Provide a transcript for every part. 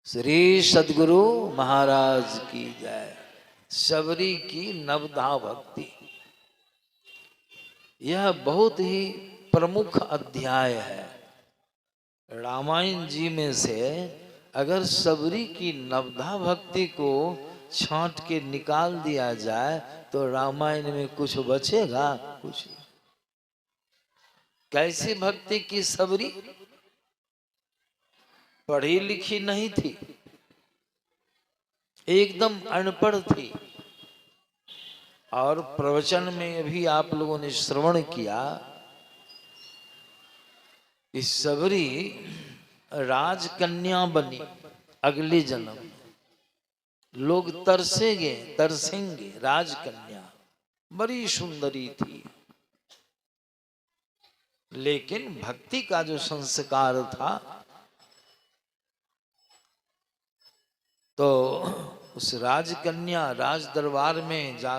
श्री सद्गुरु महाराज की जय। सबरी की नवधा भक्ति, यह बहुत ही प्रमुख अध्याय है रामायण जी में से। अगर सबरी की नवधा भक्ति को छांट के निकाल दिया जाए तो रामायण में कुछ बचेगा? कुछ नहीं। कैसी भक्ति की सबरी? पढ़ी लिखी नहीं थी, एकदम अनपढ़ थी। और प्रवचन में भी आप लोगों ने श्रवण किया, इस सबरी राजकन्या बनी अगले जन्म। लोग तरसेंगे। राजकन्या बड़ी सुंदरी थी, लेकिन भक्ति का जो संस्कार था तो उस राजकन्या राज दरबार में जा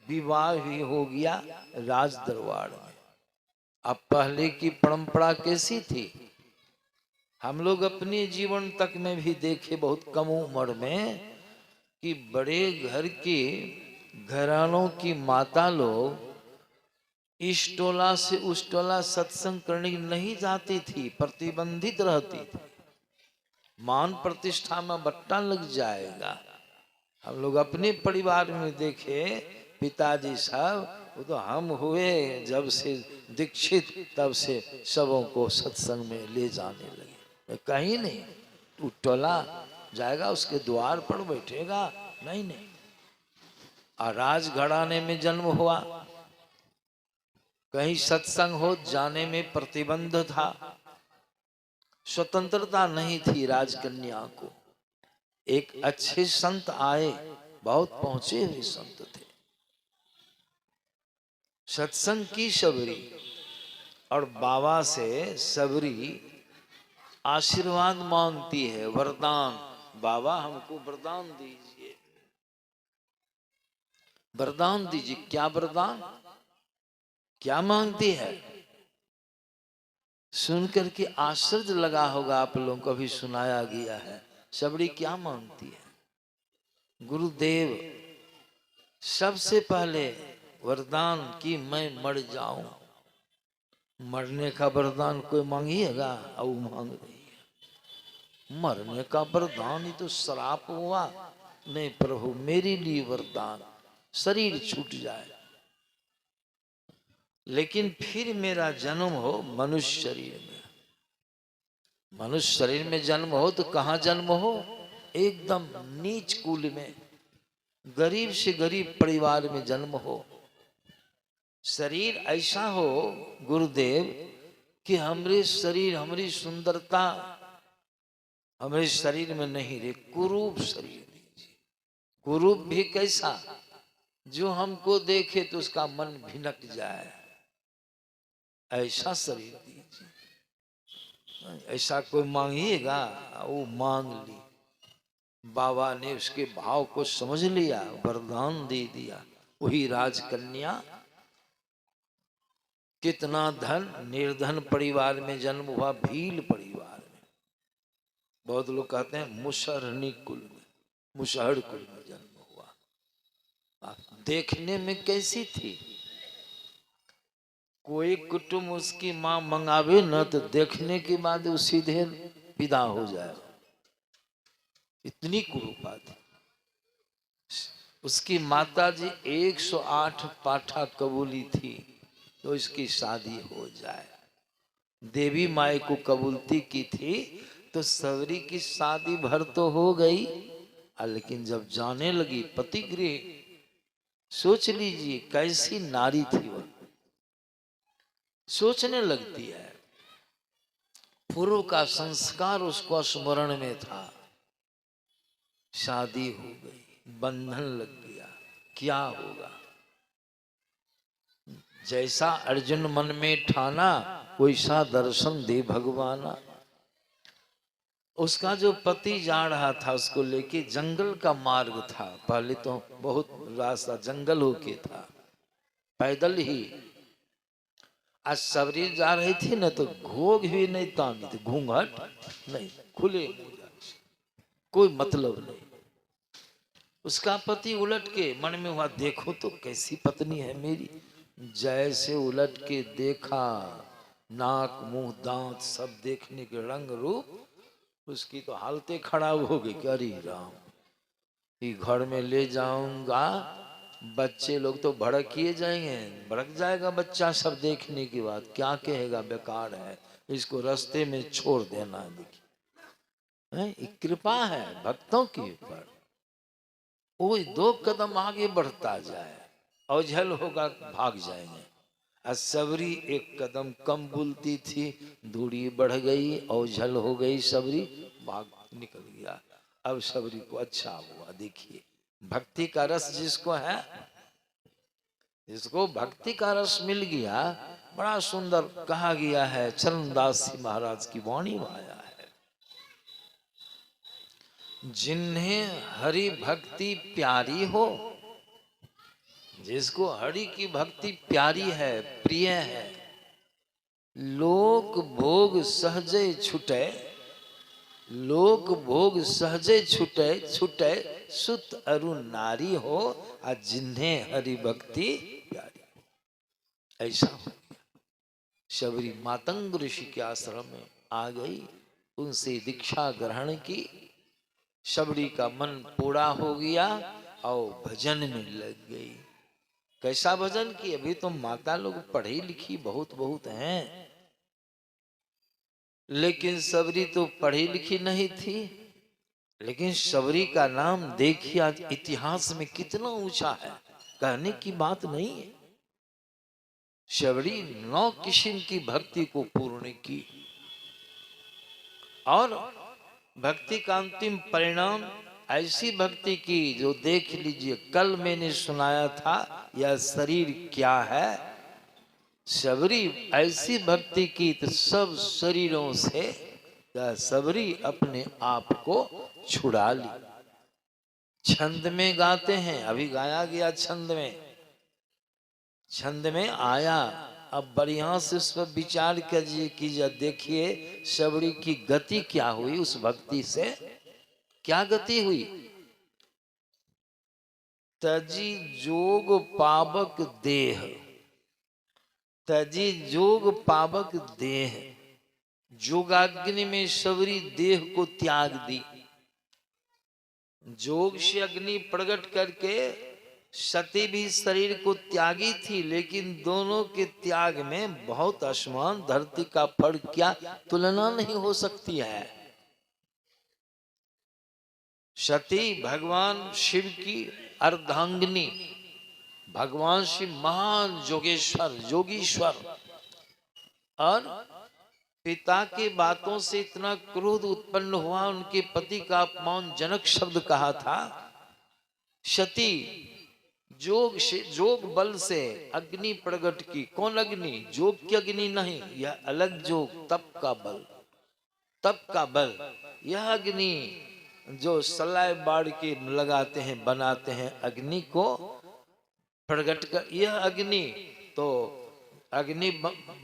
विवाह भी हो गया राज दरबार में। अब पहले की परंपरा कैसी थी? हम लोग अपने जीवन तक में भी देखे बहुत कम उम्र में कि बड़े घर के घरानों की माता लोग इस टोला से उस टोला सत्संग करने नहीं जाती थी, प्रतिबंधित रहती थी। मान प्रतिष्ठा में बट्टा लग जाएगा। हम लोग अपने परिवार में देखे, पिताजी साहब वो तो हम हुए जब से दीक्षित तब से सबों को सत्संग में ले जाने लगे। कहीं नहीं, तू टोला जाएगा उसके द्वार पर बैठेगा? नहीं। और राजघराने में जन्म हुआ, कहीं सत्संग हो जाने में प्रतिबंध था, स्वतंत्रता नहीं थी राजकन्या को। एक अच्छे संत आए, बहुत पहुंचे हुए संत थे। सत्संग की सबरी और बाबा से सबरी आशीर्वाद मांगती है, वरदान। बाबा हमको वरदान दीजिए, वरदान दीजिए। क्या वरदान, क्या मांगती है? सुन करके आश्चर्य लगा होगा आप लोगों को, भी सुनाया गया है। सबरी क्या मांगती है? गुरुदेव सबसे पहले वरदान कि मैं मर जाऊं। मरने का वरदान कोई मांगिएगा? और मांग रही है मरने का वरदान, ही तो श्राप हुआ। नहीं प्रभु, मेरे लिए वरदान, शरीर छूट जाए लेकिन फिर मेरा जन्म हो मनुष्य शरीर में। मनुष्य शरीर में जन्म हो तो कहाँ जन्म हो? एकदम नीच कुल में, गरीब से गरीब परिवार में जन्म हो। शरीर ऐसा हो गुरुदेव कि हमरे शरीर, हमारी सुंदरता हमारे शरीर में नहीं रहे, कुरूप शरीर दीजिए। कुरूप भी कैसा? जो हमको देखे तो उसका मन भिनक जाए, ऐसा शरीर दीजिए। ऐसा कोई मांगिएगा? वो मांग ली। बाबा ने उसके भाव को समझ लिया, वरदान दे दिया। वही राजकन्या, कितना धन, निर्धन परिवार में जन्म हुआ, भील परिवार में। बहुत लोग कहते हैं मुसहरनी कुल में, मुसहर कुल में जन्म हुआ। देखने में कैसी थी? कोई कुटुंब उसकी मां मंगावे न तो देखने के बाद वो सीधे विदा हो जाए, इतनी कुरूपा थी। उसकी माताजी 108 पाठा कबूली थी तो इसकी शादी हो जाए। देवी माई को कबूलती की थी तो सबरी की शादी भर तो हो गई, लेकिन जब जाने लगी पति गृह, सोच लीजिए कैसी नारी थी वह। सोचने लगती है, पूर्व का संस्कार उसको स्मरण में था। शादी हो गई, बंधन लग गया, क्या होगा? जैसा अर्जुन मन में ठाना वैसा दर्शन दे भगवाना। उसका जो पति जा रहा था उसको लेके, जंगल का मार्ग था, पहले तो बहुत रास्ता जंगल होके था, पैदल ही। आज सबरी जा रही थी ना तो घोग भी नहीं तानी थी, घूंघट नहीं, खुले कोई मतलब नहीं। उसका पति उलट के मन में हुआ, देखो तो कैसी पत्नी है मेरी। जैसे उलट के देखा, नाक मुंह दांत सब देखने के रंग रूप, उसकी तो हालतें खराब हो गई। क्या रे राम, कि घर में ले जाऊंगा, बच्चे लोग तो भड़किए जाएंगे, भड़क जाएगा बच्चा सब देखने के बाद, क्या कहेगा, बेकार है, इसको रास्ते में छोड़ देना। देखिए कृपा है भक्तों के ऊपर। वो 2 कदम आगे बढ़ता जाए, औझल होगा भाग जाएंगे। और सबरी 1 कदम कम बोलती थी, दूरी बढ़ गई, औझल हो गई सबरी, भाग निकल गया। अब सबरी को अच्छा हुआ। देखिए भक्ति का रस जिसको है, जिसको भक्ति का रस मिल गया, बड़ा सुंदर कहा गया है, चरणदास जी महाराज की वाणी में आया है, जिन्हें हरि भक्ति प्यारी हो, जिसको हरि की भक्ति प्यारी है, प्रिय है, लोक भोग सहजे छुटे, लोक भोग सहजे छुटे, छुटे सुत अरु नारी हो, और जिन्हें हरि भक्ति प्यारी हो। ऐसा हो गया। शबरी मातंग ऋषि के आश्रम में आ गई, उनसे दीक्षा ग्रहण की। शबरी का मन पूरा हो गया और भजन में लग गई। कैसा भजन की, अभी तो माता लोग पढ़ी लिखी बहुत बहुत हैं, लेकिन सबरी तो पढ़ी लिखी नहीं थी। लेकिन सबरी का नाम देखिए आज इतिहास में कितना ऊंचा है, कहने की बात नहीं है। सबरी 9 किस्म की भक्ति को पूर्ण की, और भक्ति का अंतिम परिणाम ऐसी भक्ति की जो देख लीजिए, कल मैंने सुनाया था, यह शरीर क्या है। सबरी ऐसी भक्ति की तो सब शरीरों से सबरी अपने आप को छुड़ा ली। छंद में गाते हैं, अभी गाया गया छंद में, छंद में आया। अब बढ़िया से उस पर विचार कीजिए, देखिए सबरी की गति क्या हुई, उस भक्ति से क्या गति हुई। तजी जोग पावक देह, तजी जोग पावक देह, जोगाग्नि में सबरी देह को त्याग दी। जोग से अग्नि प्रकट करके सती भी शरीर को त्यागी थी, लेकिन दोनों के त्याग में बहुत आसमान धरती का फर्क, क्या तुलना नहीं हो सकती है। सती भगवान शिव की अर्धांगिनी, भगवान शिव महान जोगेश्वर जोगीश्वर, और पिता के बातों से इतना क्रोध उत्पन्न हुआ, उनके पति का अपमानजनक शब्द कहा था। सती जोग से, जोग बल से अग्नि प्रकट की। कौन अग्नि, जोग की अग्नि नहीं, यह अलग जोग, तप का बल, तप का बल। यह अग्नि जो सलाय बाढ़ के लगाते हैं, बनाते हैं, अग्नि को प्रकट कर, यह अग्नि तो अग्नि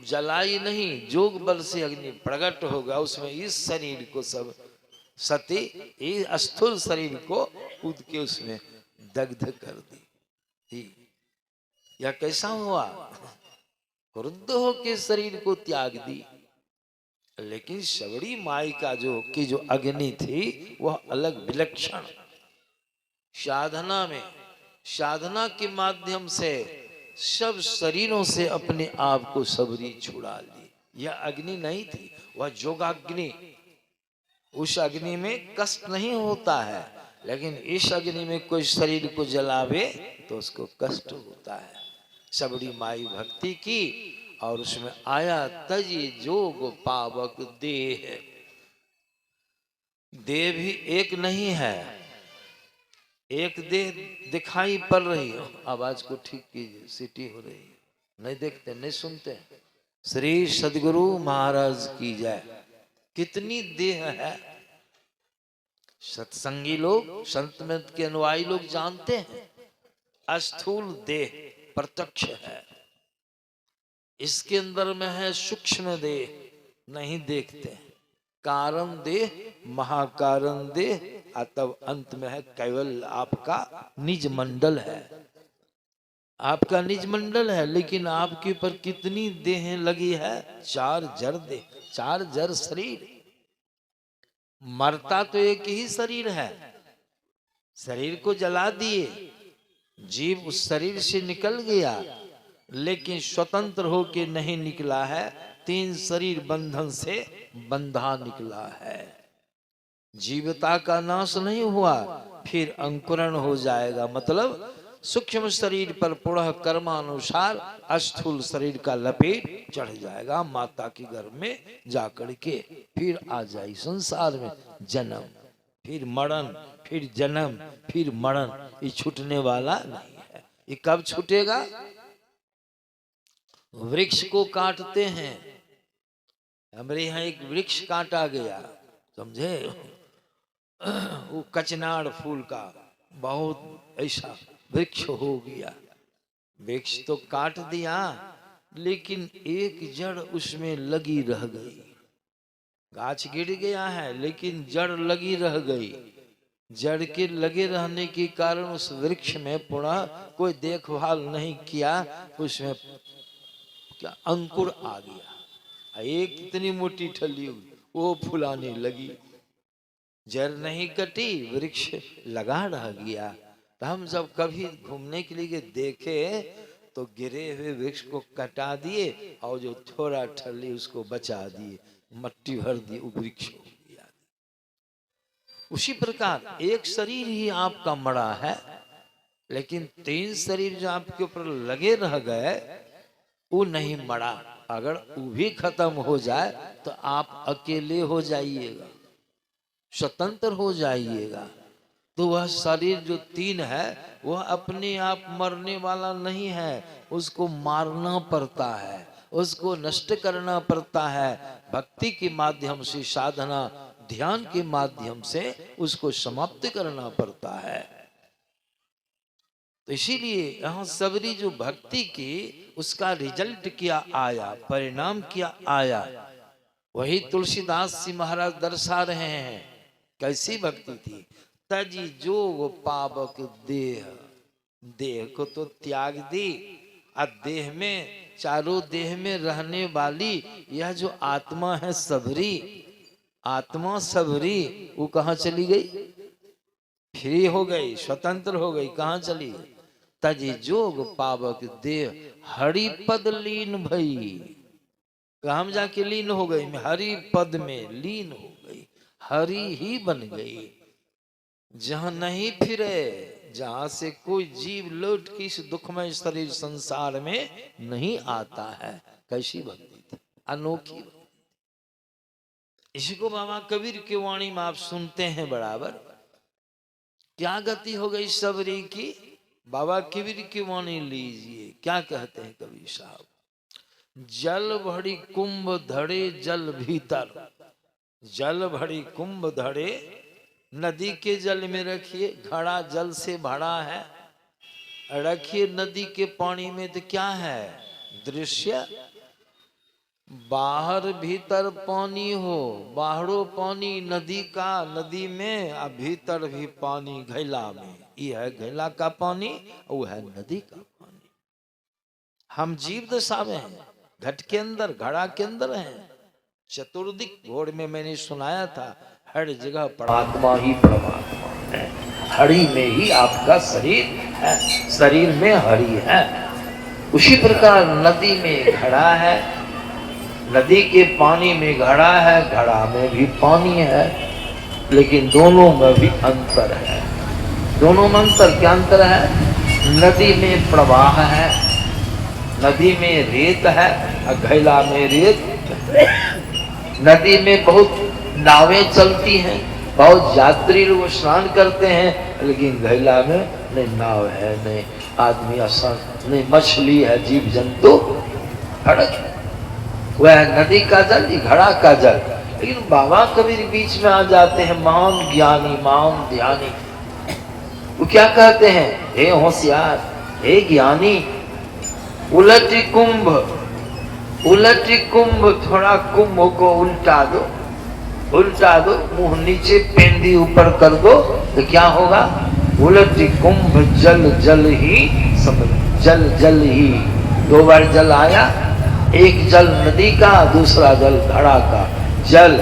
जलाई नहीं, जोग बल से अग्नि प्रकट होगा उसमें। इस शरीर को सब सती, इस स्थूल शरीर को कूद के उसमें दग्ध कर दी। यह कैसा हुआ, क्रुद्ध होके शरीर को त्याग दी। लेकिन सबरी माई का जो अग्नि थी वह अलग विलक्षण। साधना में, साधना के माध्यम से सब शरीरों से अपने आप को सबरी छुड़ा ली। यह अग्नि नहीं थी, वह जोगाग्नि। उस अग्नि में कष्ट नहीं होता है, लेकिन इस अग्नि में कोई शरीर को जलावे तो उसको कष्ट होता है। सबरी माई भक्ति की और उसमें आया तजी जोग पावक देह। देह भी एक नहीं है, एक देह दिखाई पड़ रही हो। आवाज को ठीक कीजिए, सीटी हो रही है, नहीं देखते नहीं सुनते। श्री सदगुरु महाराज की जय। कितनी देह है, सत्संगी लोग, संत में के अनुयायी लोग जानते हैं, स्थूल देह प्रत्यक्ष है, इसके अंदर में है सूक्ष्म देह, नहीं देखते। कारण देह, महाकारण देह, तब अंत में है केवल आपका निज मंडल है, आपका निज मंडल है, लेकिन आपके ऊपर कितनी देहें लगी है? 4 जड़ देह, 4 जड़ शरीर। मरता तो एक ही शरीर है, शरीर को जला दिए, जीव उस शरीर से निकल गया, लेकिन स्वतंत्र होके नहीं निकला है, 3 शरीर बंधन से बंधा निकला है। जीवता का नाश नहीं हुआ, फिर अंकुरण हो जाएगा, मतलब सूक्ष्म शरीर पर पुनः कर्मानुसार स्थूल शरीर का लपेट चढ़ जाएगा, माता के गर्भ में जाकर के फिर आ जाए संसार में जन्म, फिर मरण, फिर जन्म, फिर मरण, ये छूटने वाला नहीं है। ये कब छूटेगा? वृक्ष को काटते हैं, हमारे यहाँ एक वृक्ष काटा गया, समझे, वो कचनाड़ फूल का बहुत ऐसा वृक्ष हो गया, वृक्ष तो काट दिया, लेकिन एक जड़ उसमें लगी रह गई। गाछ गिर गया है लेकिन जड़ लगी रह गई, जड़ के लगे रहने के कारण उस वृक्ष में पुनः कोई देखभाल नहीं किया, उसमें क्या अंकुर आ गया, एक इतनी मोटी ठल्ली हुई वो फुलाने लगी, जड़ नहीं कटी, वृक्ष लगा रह गया। तो हम जब कभी घूमने के लिए देखे तो गिरे हुए वृक्ष को कटा दिए और जो थोड़ा ठल्ली उसको बचा दिए, मट्टी भर दी, वृक्ष हो गया। उसी प्रकार एक शरीर ही आपका मरा है, लेकिन 3 शरीर जो आपके ऊपर लगे रह गए वो नहीं मरा। अगर वो भी खत्म हो जाए तो आप अकेले हो जाइएगा, स्वतंत्र हो जाइएगा। तो वह शरीर जो 3 है वह अपने आप मरने वाला नहीं है, उसको मारना पड़ता है, उसको नष्ट करना पड़ता है, भक्ति के माध्यम से, साधना ध्यान के माध्यम से उसको समाप्त करना पड़ता है। तो इसीलिए यहाँ सबरी जो भक्ति की उसका रिजल्ट क्या आया, परिणाम क्या आया, वही तुलसीदास जी महाराज दर्शा रहे हैं। कैसी भक्ति थी? तजी जोग पावक देह, देह को तो त्याग दी, अब देह में, चारों देह में रहने वाली यह जो आत्मा है सबरी, आत्मा सबरी, वो कहाँ चली गई? फ्री हो गई, स्वतंत्र हो गई, कहाँ चली? तजी जोग पावक देह हरि पद लीन भई, कहाँ जाके लीन हो गई? हरि पद में लीन हो गई, हरि ही बन गई। जहां नहीं फिरे, जहां से कोई जीव लौट के इस दुखमय शरीर संसार में नहीं आता है। कैसी भक्ति थी, अनोखी। इसी को बाबा कबीर की वाणी में आप सुनते हैं बराबर। क्या गति हो गई सबरी की? बाबा कबीर की वाणी लीजिए, क्या कहते हैं कबीर साहब? जल भरी कुंभ धड़े जल भीतर, जल भरी कुंभ धड़े, नदी के जल में रखिए, घड़ा जल से भरा है, रखिए नदी के पानी में, तो क्या है दृश्य? बाहर भीतर पानी हो, बाहरों पानी नदी का, नदी में, और भीतर भी पानी घैला में। ये है घैला का पानी, वो है नदी का पानी। हम जीव दशा में हैं, घट के अंदर, घड़ा के अंदर हैं। चतुर्दिक घोड़ में मैंने सुनाया था, हर जगह परमात्मा ही परमात्मा है, हरि में ही आपका शरीर है, शरीर में हरि है। उसी प्रकार नदी में घड़ा है, नदी के पानी में घड़ा है, घड़ा में भी पानी है, लेकिन दोनों में भी अंतर है। दोनों में अंतर, क्या अंतर है? नदी में प्रवाह है, नदी में रेत है, और घैला में रेत। नदी में बहुत नावें चलती हैं, बहुत यात्री लोग स्नान करते हैं, लेकिन घैला में नहीं नाव है, नहीं आदमी आसान, नहीं मछली है, जीव जंतु खड़क। वह नदी का जल, घड़ा का जल। लेकिन बाबा कबीर बीच में आ जाते हैं, महान ज्ञानी, महान ध्यानी। वो क्या कहते हैं? हे होशियार, हे ज्ञानी, उलटी कुंभ, उलटी कुंभ, थोड़ा कुंभ को उल्टा दो। उल्टा दो, मुंह नीचे, पेंदी ऊपर कर दो, तो क्या होगा? उलटी कुंभ जल जल ही समझ, जल जल ही। दो बार जल आया, एक जल नदी का, दूसरा जल घड़ा का। जल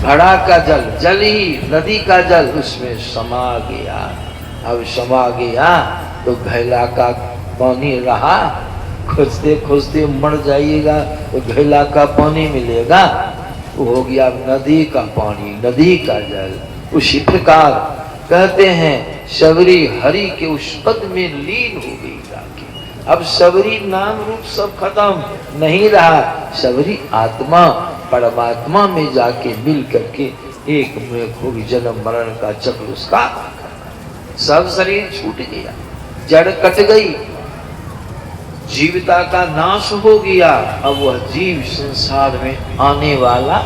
घड़ा का जल, जल ही नदी का जल उसमें समा गया। अब समा गया तो घैला का पानी रहा, खोजते खोजते मर जाइएगा तो घैला का पानी मिलेगा, वो हो गया नदी का पानी, नदी का जल। उसी प्रकार कहते हैं शबरी हरि के उस पद में लीन हो गई जाके। अब शबरी नाम रूप सब खत्म नहीं रहा, शबरी आत्मा परमात्मा में जाके मिल करके एक में होगी। जन्म मरण का चक्र उसका, सब शरीर छूट गया, जड़ कट गई, जीविता का नाश हो गया। अब वह जीव संसार में आने वाला